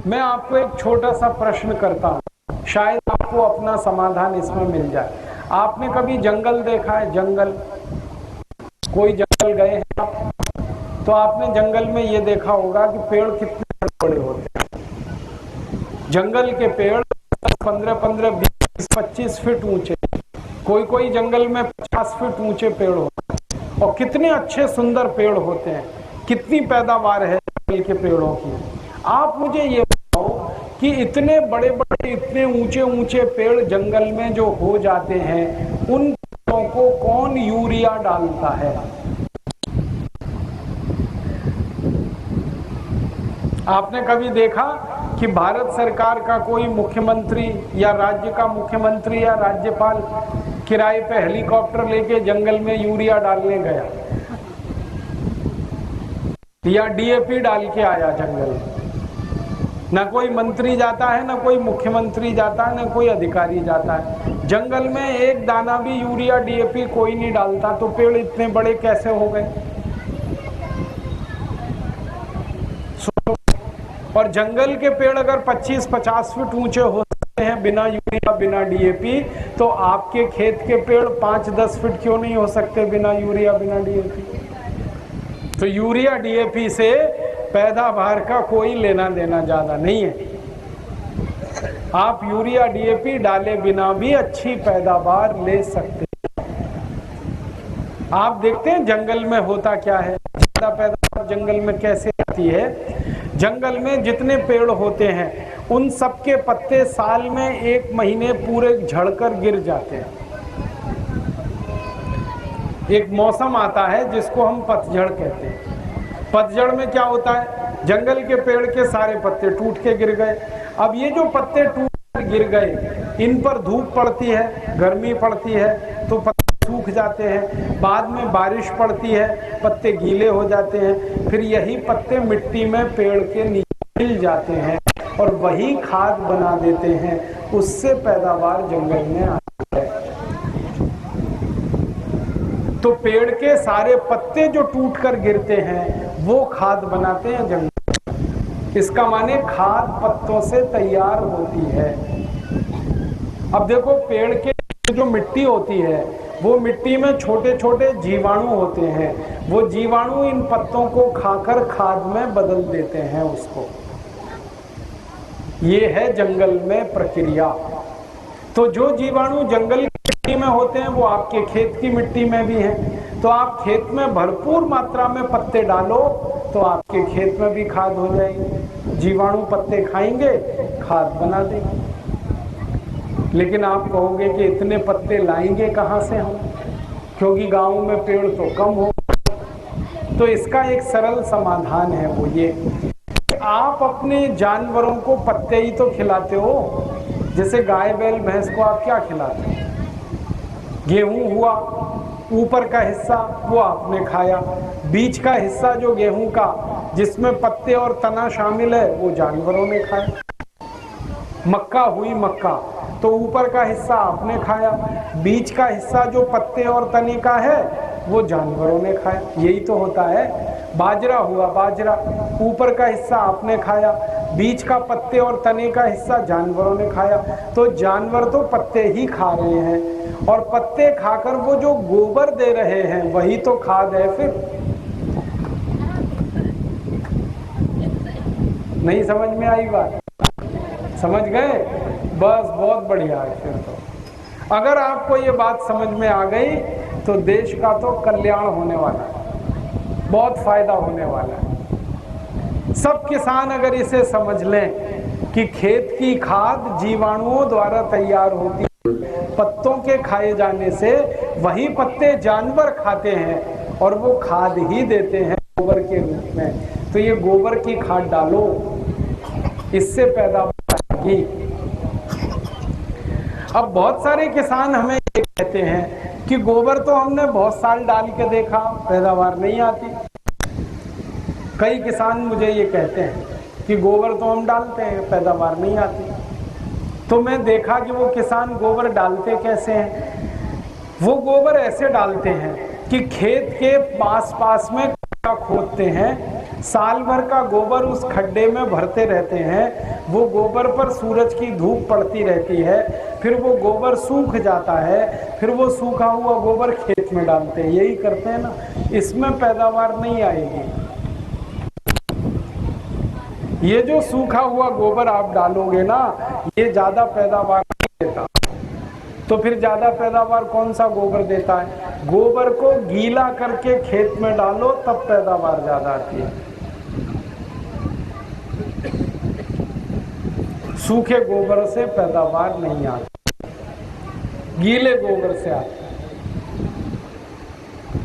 मैं आपको एक छोटा सा प्रश्न करता हूँ, शायद आपको अपना समाधान इसमें मिल जाए। आपने कभी जंगल देखा है? जंगल, कोई जंगल गए हैं आप? तो आपने जंगल में ये देखा होगा कि पेड़ कितने बड़े होते हैं। जंगल के पेड़ 15-15, 20-25 फीट ऊंचे, कोई जंगल में 50 फीट ऊंचे पेड़ होते हैं, और कितने अच्छे सुंदर पेड़ होते हैं। कितनी पैदावार है जंगल के पेड़ों की। आप मुझे ये बताओ कि इतने बड़े बड़े, इतने ऊंचे ऊंचे पेड़ जंगल में जो हो जाते हैं, उन पेड़ों को कौन यूरिया डालता है? आपने कभी देखा कि भारत सरकार का कोई मुख्यमंत्री या राज्य का मुख्यमंत्री या राज्यपाल किराए पे हेलीकॉप्टर लेके जंगल में यूरिया डालने गया या डीएपी डाल के आया जंगल में? ना कोई मंत्री जाता है, ना कोई मुख्यमंत्री जाता है, ना कोई अधिकारी जाता है। जंगल में एक दाना भी यूरिया डीएपी कोई नहीं डालता, तो पेड़ इतने बड़े कैसे हो गए? और जंगल के पेड़ अगर 25-50 फीट ऊंचे हो सकते हैं बिना यूरिया, बिना डीएपी, तो आपके खेत के पेड़ 5-10 फीट क्यों नहीं हो सकते बिना यूरिया, बिना डीएपी? तो यूरिया डीएपी से पैदावार का कोई लेना देना ज्यादा नहीं है। आप यूरिया डीएपी डाले बिना भी अच्छी पैदावार ले सकते हैं। आप देखते हैं जंगल में होता क्या है, ज्यादा पैदावार जंगल में कैसे आती है। जंगल में जितने पेड़ होते हैं, उन सबके पत्ते साल में 1 महीने पूरे झड़कर गिर जाते हैं। एक मौसम आता है जिसको हम पतझड़ कहते हैं। पतझड़ में क्या होता है? जंगल के पेड़ के सारे पत्ते टूट के गिर गए। अब ये जो पत्ते टूट कर गिर गए, इन पर धूप पड़ती है, गर्मी पड़ती है, तो पत्ते सूख जाते हैं। बाद में बारिश पड़ती है, पत्ते गीले हो जाते हैं। फिर यही पत्ते मिट्टी में पेड़ के नीचे मिल जाते हैं और वही खाद बना देते हैं। उससे पैदावार जंगल में आती है। तो पेड़ के सारे पत्ते जो टूटकर गिरते हैं, वो खाद बनाते हैं जंगल। इसका माने खाद पत्तों से तैयार होती है। अब देखो, पेड़ के जो मिट्टी होती है, वो मिट्टी में छोटे छोटे जीवाणु होते हैं। वो जीवाणु इन पत्तों को खाकर खाद में बदल देते हैं उसको। ये है जंगल में प्रक्रिया। तो जो जीवाणु जंगल की मिट्टी में होते हैं, वो आपके खेत की मिट्टी में भी हैं। तो आप खेत में भरपूर मात्रा में पत्ते डालो, तो आपके खेत में भी खाद हो जाएगी। जीवाणु पत्ते खाएंगे, खाद बना देंगे। लेकिन आप कहोगे कि इतने पत्ते लाएंगे कहाँ से हम, क्योंकि गाँव में पेड़ तो कम हो। तो इसका एक सरल समाधान है, वो ये कि आप अपने जानवरों को पत्ते ही तो खिलाते हो। जैसे गाय बैल भैंस को आप क्या खिलाते हो? गेहूं हुआ, ऊपर का हिस्सा वो आपने खाया, बीच का हिस्सा जो गेहूं का जिसमें पत्ते और तना शामिल है, वो जानवरों ने खाया। मक्का हुई मक्का, तो ऊपर का हिस्सा आपने खाया, बीच का हिस्सा जो पत्ते और तने का है, वो जानवरों ने खाया। यही तो होता है। बाजरा हुआ बाजरा, ऊपर का हिस्सा आपने खाया, बीच का पत्ते और तने का हिस्सा जानवरों ने खाया। तो जानवर तो पत्ते ही खा रहे हैं, और पत्ते खाकर वो जो गोबर दे रहे हैं, वही तो खाद है। फिर नहीं समझ में आई बात? समझ गए? बस, बहुत बढ़िया है। फिर तो अगर आपको ये बात समझ में आ गई, तो देश का तो कल्याण होने वाला है, बहुत फायदा होने वाला है। सब किसान अगर इसे समझ लें कि खेत की खाद जीवाणुओं द्वारा तैयार होती है, पत्तों के खाए जाने से वही पत्ते जानवर खाते हैं और वो खाद ही देते हैं गोबर के रूप में। तो ये गोबर की खाद डालो, इससे पैदावार आएगी। अब बहुत सारे किसान हमें ये कहते हैं कि गोबर तो हमने बहुत साल डाल के देखा, पैदावार नहीं आती। कई किसान मुझे ये कहते हैं कि गोबर तो हम डालते हैं, पैदावार नहीं आती। तो मैं देखा कि वो किसान गोबर डालते कैसे हैं। वो गोबर ऐसे डालते हैं कि खेत के पास पास में खड्डा खोदते हैं, साल भर का गोबर उस खड्डे में भरते रहते हैं, वो गोबर पर सूरज की धूप पड़ती रहती है, फिर वो गोबर सूख जाता है, फिर वो सूखा हुआ गोबर खेत में डालते हैं, यही करते हैं ना। इसमें पैदावार नहीं आएगी। ये जो सूखा हुआ गोबर आप डालोगे ना, ये ज्यादा पैदावार नहीं देता। तो फिर ज्यादा पैदावार कौन सा गोबर देता है? गोबर को गीला करके खेत में डालो, तब पैदावार ज्यादा आती है। सूखे गोबर से पैदावार नहीं आती, गीले गोबर से आती।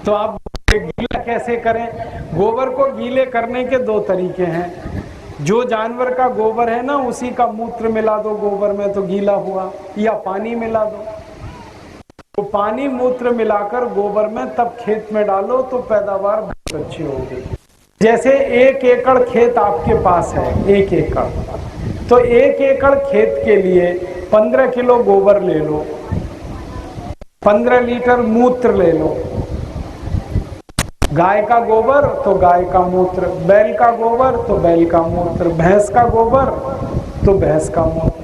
तो आप गीला कैसे करें? गोबर को गीले करने के दो तरीके हैं। जो जानवर का गोबर है ना, उसी का मूत्र मिला दो गोबर में तो गीला हुआ, या पानी मिला दो। तो पानी मूत्र मिलाकर गोबर में तब खेत में डालो तो पैदावार बहुत अच्छी होगी। जैसे 1 एकड़ खेत आपके पास है, 1 एकड़, तो 1 एकड़ खेत के लिए 15 किलो गोबर ले लो, 15 लीटर मूत्र ले लो। गाय का गोबर तो गाय का मूत्र, बैल का गोबर तो बैल का मूत्र, भैंस का गोबर तो भैंस का मूत्र।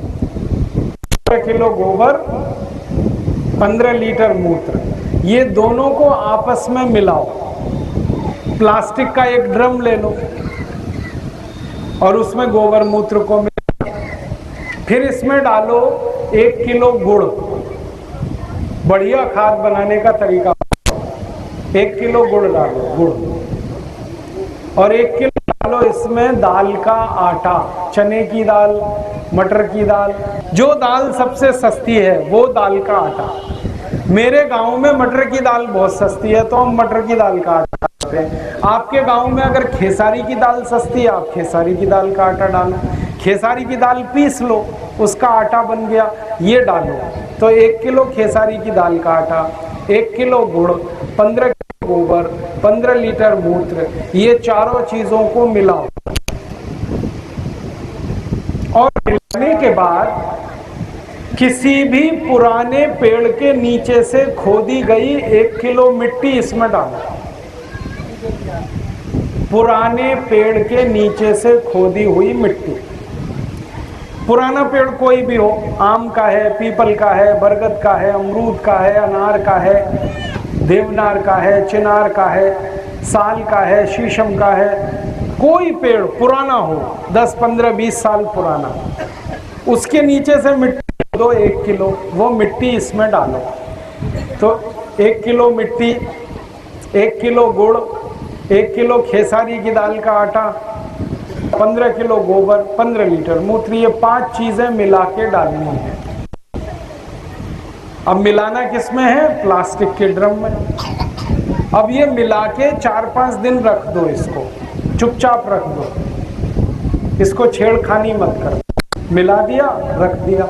15 किलो गोबर, 15 लीटर मूत्र, ये दोनों को आपस में मिलाओ। प्लास्टिक का एक ड्रम ले लो और उसमें गोबर मूत्र को मिलाओ। फिर इसमें डालो 1 किलो गुड़। बढ़िया खाद बनाने का तरीका, 1 किलो गुड़ डालो, गुड़, और 1 किलो डालो इसमें दाल का आटा, चने की दाल, मटर की दाल, जो दाल सबसे सस्ती है वो दाल का आटा। मेरे गांव में मटर की दाल बहुत सस्ती है तो हम मटर की दाल का आटा डालते हैं। आपके गांव में अगर खेसारी की दाल सस्ती है, आप खेसारी की दाल का आटा डालो। खेसारी की दाल पीस लो, उसका आटा बन गया, ये डालो। तो 1 किलो खेसारी की दाल का आटा, 1 किलो गुड़, 15 किलो गोबर, 15 लीटर मूत्र, ये चारों चीजों को मिलाओ। और मिलाने के बाद किसी भी पुराने पेड़ के नीचे से खोदी गई 1 किलो मिट्टी इसमें डालो। पुराने पेड़ के नीचे से खोदी हुई मिट्टी, पुराना पेड़ कोई भी हो, आम का है, पीपल का है, बरगद का है, अमरूद का है, अनार का है, देवनार का है, चिनार का है, साल का है, शीशम का है, कोई पेड़ पुराना हो, 10, 15, 20 साल पुराना, उसके नीचे से मिट्टी दो 1 किलो, वो मिट्टी इसमें डालो। तो 1 किलो मिट्टी, 1 किलो गुड़, 1 किलो खेसारी की दाल का आटा, 15 किलो गोबर, 15 लीटर मूत्र, ये 5 चीजें मिला के डालनी है। अब मिलाना किसमें है? प्लास्टिक के ड्रम में। अब ये मिला के 4-5 दिन रख दो, इसको चुपचाप रख दो, इसको छेड़खानी मत कर। मिला दिया, रख दिया,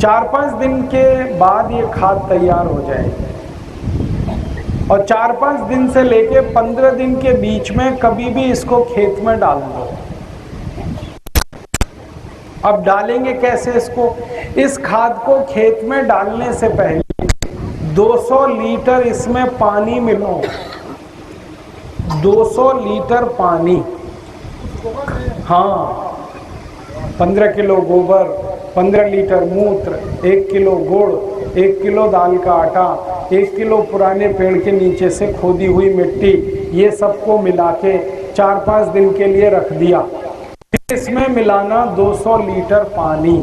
4-5 दिन के बाद ये खाद तैयार हो जाएगी। और 4-5 दिन से लेके 15 दिन के बीच में कभी भी इसको खेत में डाल दो। अब डालेंगे कैसे इसको? इस खाद को खेत में डालने से पहले 200 लीटर इसमें पानी मिलाओ, 200 लीटर पानी। हाँ, 15 किलो गोबर, 15 लीटर मूत्र, 1 किलो गुड़, 1 किलो दाल का आटा, 1 किलो पुराने पेड़ के नीचे से खोदी हुई मिट्टी, ये सबको मिला के 4-5 दिन के लिए रख दिया। इसमें मिलाना 200 लीटर पानी।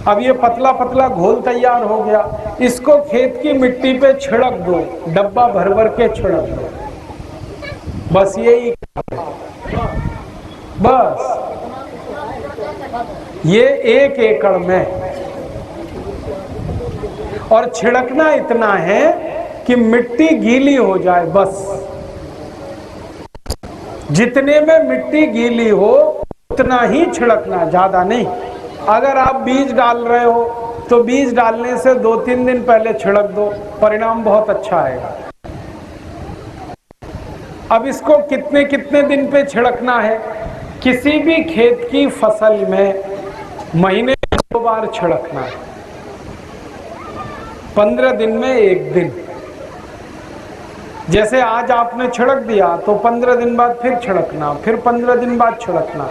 अब ये पतला पतला घोल तैयार हो गया, इसको खेत की मिट्टी पे छिड़क दो, डब्बा भर भर के छिड़क दो। बस यही, बस ये 1 एकड़ में। और छिड़कना इतना है कि मिट्टी गीली हो जाए, बस जितने में मिट्टी गीली हो उतना ही छिड़कना, ज्यादा नहीं। अगर आप बीज डाल रहे हो तो बीज डालने से 2-3 दिन पहले छिड़क दो, परिणाम बहुत अच्छा आएगा। अब इसको कितने कितने दिन पे छिड़कना है? किसी भी खेत की फसल में महीने में 2 बार छिड़कना है, 15 दिन में 1 दिन। जैसे आज आपने छिड़क दिया तो 15 दिन बाद फिर छिड़कना, फिर 15 दिन बाद छिड़कना,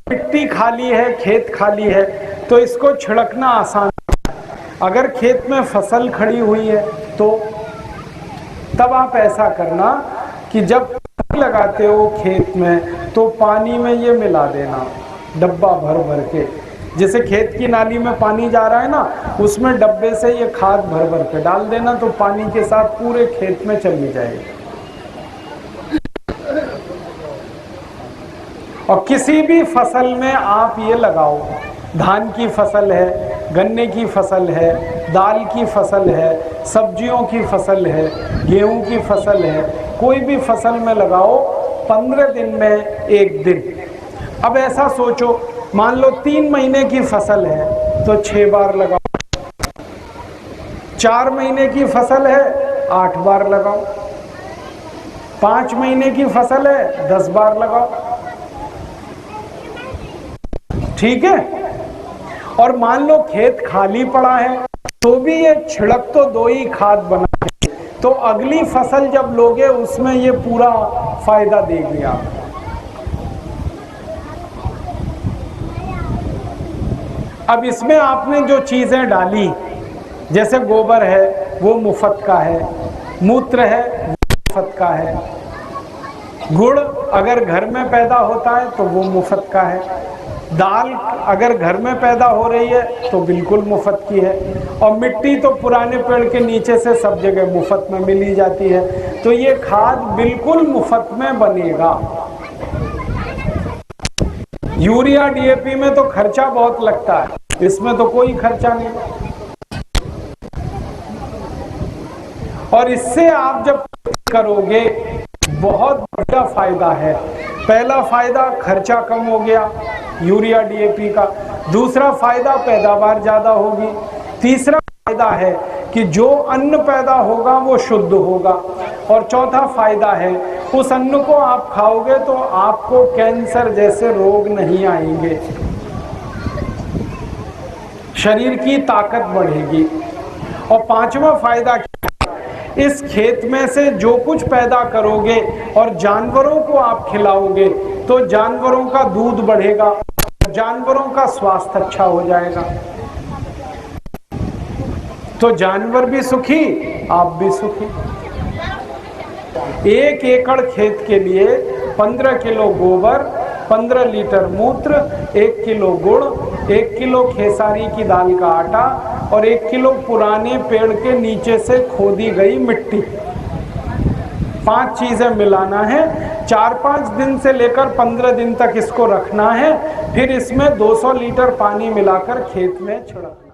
मिट्टी खाली है, खेत खाली है, तो इसको छिड़कना आसान है। अगर खेत में फसल खड़ी हुई है तो तब आप ऐसा करना कि जब लगाते हो खेत में तो पानी में ये मिला देना, डब्बा भर भर के। जैसे खेत की नाली में पानी जा रहा है ना, उसमें डब्बे से ये खाद भर भर के डाल देना, तो पानी के साथ पूरे खेत में चली जाएगी। और किसी भी फसल में आप ये लगाओ, धान की फसल है, गन्ने की फसल है, दाल की फसल है, सब्जियों की फसल है, गेहूं की फसल है, कोई भी फसल में लगाओ 15 दिन में 1 दिन। अब ऐसा सोचो, मान लो 3 महीने की फसल है तो 6 बार लगाओ, 4 महीने की फसल है 8 बार लगाओ, 5 महीने की फसल है 10 बार लगाओ, ठीक है। और मान लो खेत खाली पड़ा है तो भी ये छिड़क तो 2 ही खाद बना है, तो अगली फसल जब लोगे उसमें ये पूरा फायदा देगी आपको। अब इसमें आपने जो चीजें डाली, जैसे गोबर है वो मुफ्त का है, मूत्र है वो मुफ्त का है, गुड़ अगर घर में पैदा होता है तो वो मुफ्त का है, दाल अगर घर में पैदा हो रही है तो बिल्कुल मुफ्त की है, और मिट्टी तो पुराने पेड़ के नीचे से सब जगह मुफ्त में मिली जाती है। तो ये खाद बिल्कुल मुफ्त में बनेगा। यूरिया डीएपी में तो खर्चा बहुत लगता है, इसमें तो कोई खर्चा नहीं। और इससे आप जब करोगे बहुत बड़ा फायदा है। पहला फायदा खर्चा कम हो गया यूरिया डीएपी का, दूसरा फायदा पैदावार ज्यादा होगी, तीसरा फायदा है कि जो अन्न पैदा होगा वो शुद्ध होगा, और चौथा फायदा है उस अन्न को आप खाओगे तो आपको कैंसर जैसे रोग नहीं आएंगे, शरीर की ताकत बढ़ेगी। और पांचवा फायदा क्या है, इस खेत में से जो कुछ पैदा करोगे और जानवरों को आप खिलाओगे तो जानवरों का दूध बढ़ेगा, जानवरों का स्वास्थ्य अच्छा हो जाएगा, तो जानवर भी सुखी, आप भी सुखी। 1 एकड़ खेत के लिए 15 किलो गोबर, 15 लीटर मूत्र, 1 किलो गुड़, 1 किलो खेसारी की दाल का आटा और 1 किलो पुराने पेड़ के नीचे से खोदी गई मिट्टी, 5 चीजें मिलाना है। 4-5 दिन से लेकर 15 दिन तक इसको रखना है, फिर इसमें 200 लीटर पानी मिलाकर खेत में छिड़कना।